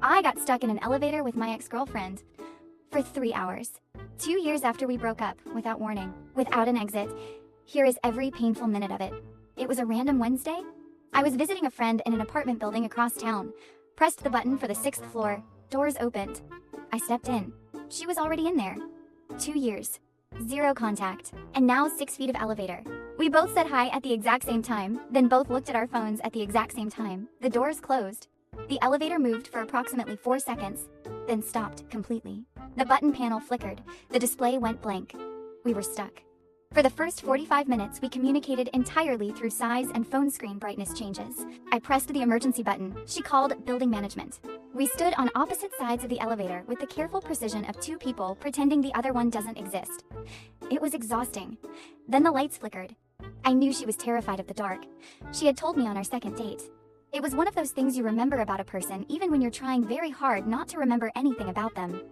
I got stuck in an elevator with my ex-girlfriend for 3 hours. 2 years after we broke up, without warning, without an exit. Here is every painful minute of it. It was a random Wednesday. I was visiting a friend in an apartment building across town. Pressed the button for the 6th floor. Doors opened. I stepped in. She was already in there. 2 years. 0 contact. And now 6 feet of elevator. We both said hi at the exact same time, then both looked at our phones at the exact same time. The doors closed. The elevator moved for approximately 4 seconds, then stopped completely. The button panel flickered. The display went blank. We were stuck. For the first 45 minutes, we communicated entirely through size and phone screen brightness changes. I pressed the emergency button. She called building management. We stood on opposite sides of the elevator with the careful precision of 2 people pretending the other one doesn't exist. It was exhausting. Then the lights flickered. I knew she was terrified of the dark. She had told me on our second date. It was one of those things you remember about a person even when you're trying very hard not to remember anything about them.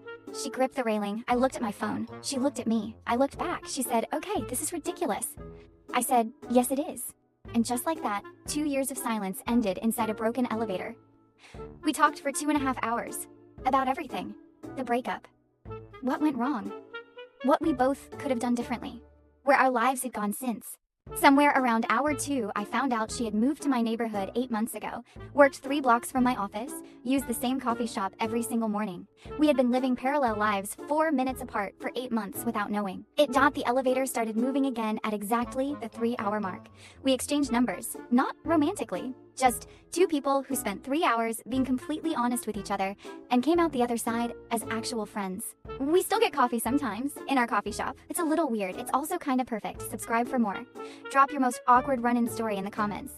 She gripped the railing. I looked at my phone. She looked at me. I looked back. She said, "Okay, this is ridiculous." I said, "Yes, it is." And just like that, 2 years of silence ended inside a broken elevator. We talked for 2.5 hours. About everything. The breakup. What went wrong? What we both could have done differently. Where our lives had gone since. Somewhere around hour 2, I found out she had moved to my neighborhood 8 months ago, worked 3 blocks from my office, used the same coffee shop every single morning. We had been living parallel lives 4 minutes apart for 8 months without knowing. The elevator started moving again at exactly the 3-hour mark. We exchanged numbers, not romantically, just 2 people who spent 3 hours being completely honest with each other and came out the other side as actual friends. We still get coffee sometimes in our coffee shop. It's a little weird. It's also kind of perfect. Subscribe for more. Drop your most awkward run-in story in the comments.